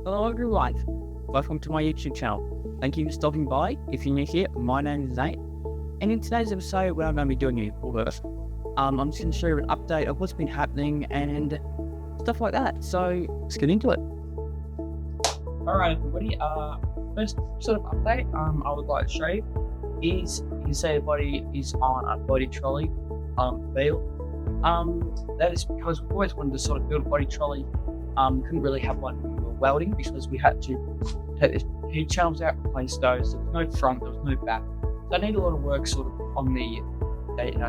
Hello everyone, welcome to my YouTube channel. Thank you for stopping by. If you're new here, my name is Nate, and in today's episode what I'm going to be doing I'm just going to show you an update of what's been happening and stuff like that. So let's get into it. Alright everybody, first sort of update I would like to show you is you can see everybody is on a body trolley beetle. That is because we always wanted to sort of build a body trolley. Couldn't really have one when we were welding because we had to take the heat channels out, replace those. There was no front, there was no back. So I need a lot of work sort of on the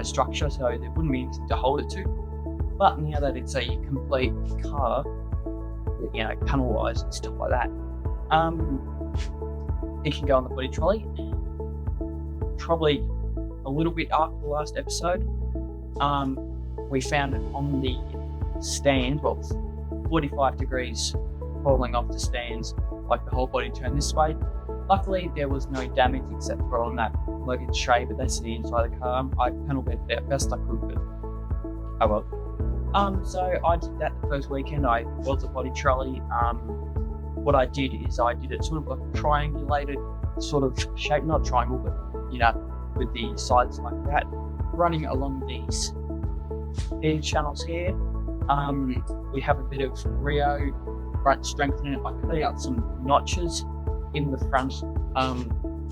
structure, so there wouldn't be anything to hold it to. But now that it's a complete car, panel wise and stuff like that, it can go on the body trolley. Probably a little bit after the last episode, we found it on the stand, 45 degrees falling off the stands, like the whole body turned this way. Luckily there was no damage except for on that luggage tray, but that's the inside of the car. I panel bent it out best I could, but oh well. So I did that the first weekend. I built a body trolley. What I did is I did it sort of like a triangulated sort of shape, not triangle, but with the sides like that, running along these heat channels here. We have a bit of Rio front strengthening. I cut out some notches in the front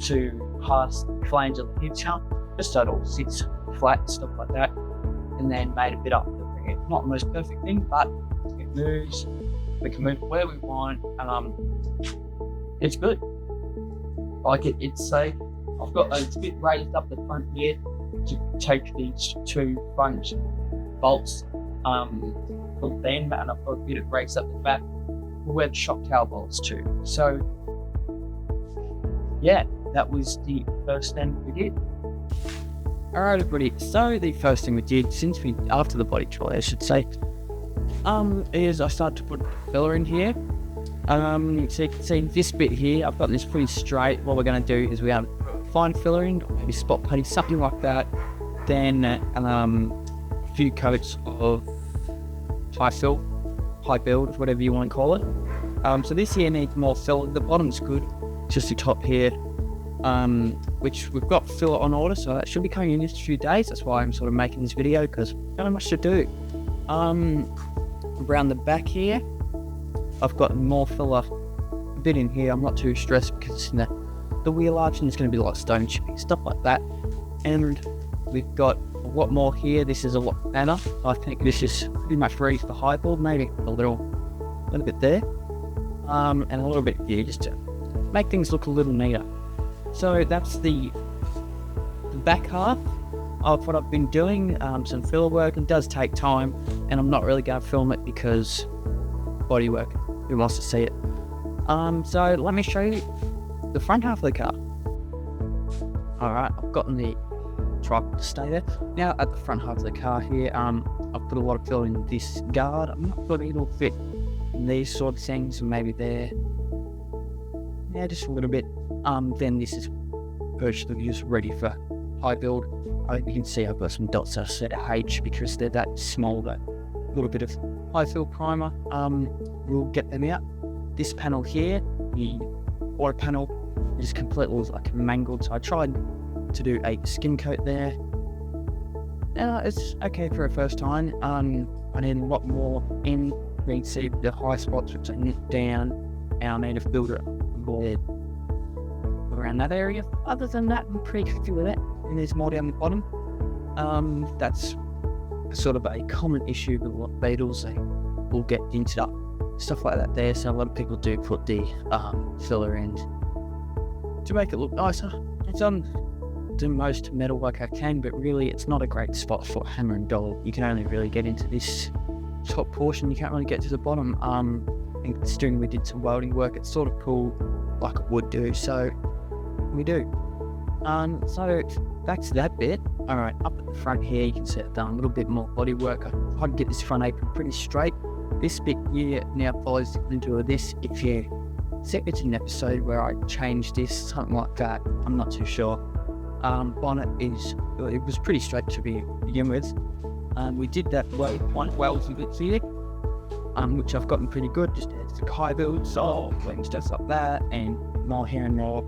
to pass the flange of the heat channel, just so it all sits flat and stuff like that, and then made a bit up to bring it. Not the most perfect thing, but it moves. We can move where we want. It's good. Like it's safe. I've got a bit raised up the front here to take these two front bolts for the band mat, and I've got a bit of raised up the back where the shock tower bolts too. So yeah, that was the first thing we did. Alright everybody, so the first thing we did after the body trolley I should say, is I started to put filler in here. So you can see this bit here, I've got this pretty straight. What we're going to do is we're going to find filler in, maybe spot putty, something like that. Then a few coats of high build, whatever you want to call it. So this here needs more filler. The bottom's good, just the top here, which we've got filler on order, so that should be coming in just a few days. That's why I'm sort of making this video, because not much to do. Around the back here, I've got more filler a bit in here. I'm not too stressed because the wheel arch, and it's going to be like stone chipping, stuff like that. And we've got a lot more here. This is a lot better. I think this is pretty much ready for high build, maybe a little bit there, and a little bit here, just to make things look a little neater. So that's the back half of what I've been doing. Some filler work. It does take time, and I'm not really going to film it because body work. Who wants to see it? So let me show you the front half of the car. Alright, I've gotten the tripod to stay there. Now at the front half of the car here, I've put a lot of filler in this guard. I'm not sure it'll fit in these sort of things, maybe there. Yeah, just a little bit. Then this is virtually just ready for high build. You can see I've got some dots that set H because they're that small. That little bit of high fill primer. We'll get them out. This panel here, the auto panel, is completely like mangled. So I tried to do a skin coat there. It's okay for a first time. I need a lot more in. You can see the high spots which I knit down, and I need to build it more around that area. Other than that, I'm pretty happy with it. And there's more down the bottom. That's sort of a common issue with a lot of beetles. They will get dinted up, stuff like that there. So a lot of people do put the filler in to make it look nicer. It's on the most metal work I can, but really it's not a great spot for hammer and dollar. You can only really get into this top portion. You can't really get to the bottom. And considering we did some welding work, it's sort of cool like it would do, so we do. So back to that bit. Alright, up at the front here you can see I've done a little bit more body work. I tried to get this front apron pretty straight. This bit here now follows the contour of this. If you see it's an episode where I changed this, something like that, I'm not too sure. Bonnet it was pretty straight to begin with. We did that one weld a bit here. which I've gotten pretty good. Just high build, soft, and stuff like that, and more here and more.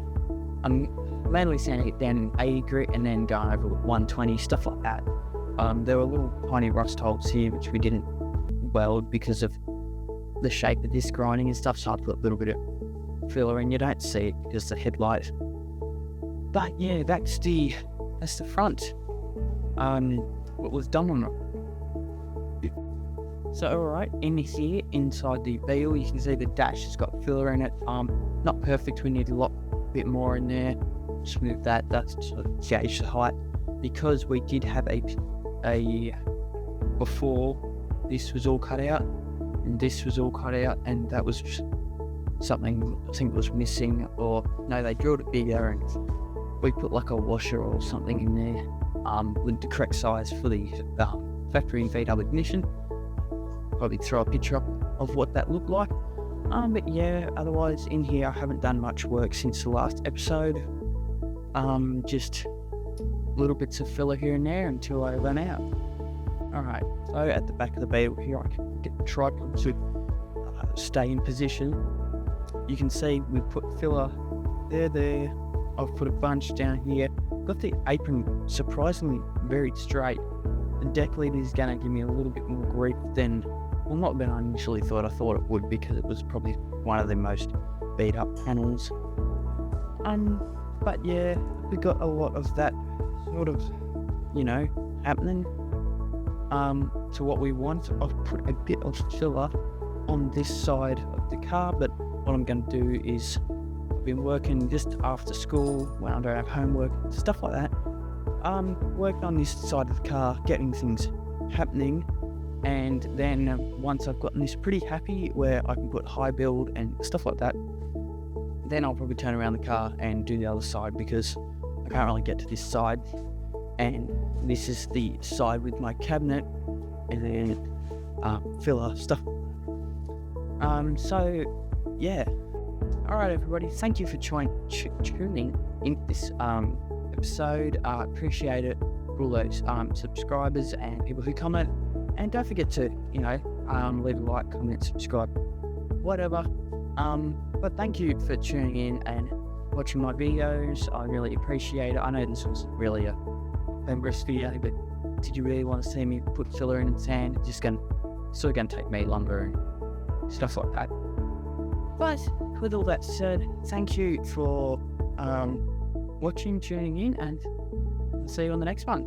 I'm mainly sanding it down in 80 grit and then going over with 120, stuff like that. There were little tiny rust holes here which we didn't weld because of the shape of this grinding and stuff, so I put a little bit of filler in. You don't see it because the headlight. But yeah, that's the front. What was done on it. So alright, in here, inside the beetle, you can see the dash has got filler in it. Not perfect, we need a lot bit more in there. Smooth that, that's to gauge the height. Because we did have a before, this was all cut out, and this was all cut out, and that was just something I think was missing, or no, they drilled it bigger and we put like a washer or something in there with the correct size for the factory VW ignition. Probably throw a picture up of what that looked like. But yeah, otherwise in here I haven't done much work since the last episode. Just little bits of filler here and there until I run out. Alright, so at the back of the beetle here, I can get the tripod to stay in position. You can see we put filler there. I've put a bunch down here. Got the apron surprisingly very straight. The deck lid is going to give me a little bit more grief than, well, not than I initially thought. I thought it would, because it was probably one of the most beat up panels. But yeah, we got a lot of that sort of, happening to what we want. I've put a bit of filler on this side of the car, but what I'm going to do is, I've been working just after school when I don't have homework, stuff like that. Working on this side of the car, getting things happening, and then once I've gotten this pretty happy where I can put high build and stuff like that, then I'll probably turn around the car and do the other side, because I can't really get to this side, and this is the side with my cabinet and then filler stuff. So yeah, alright everybody, thank you for tuning in this episode. I appreciate it for all those subscribers and people who comment, and don't forget to leave a like, comment, subscribe, whatever. But thank you for tuning in and watching my videos. I really appreciate it. I know this was really a glamorous video, but did you really want to see me put filler in and sand? It's sort of gonna take me longer and stuff like that. But with all that said, thank you for watching, tuning in, and I'll see you on the next one.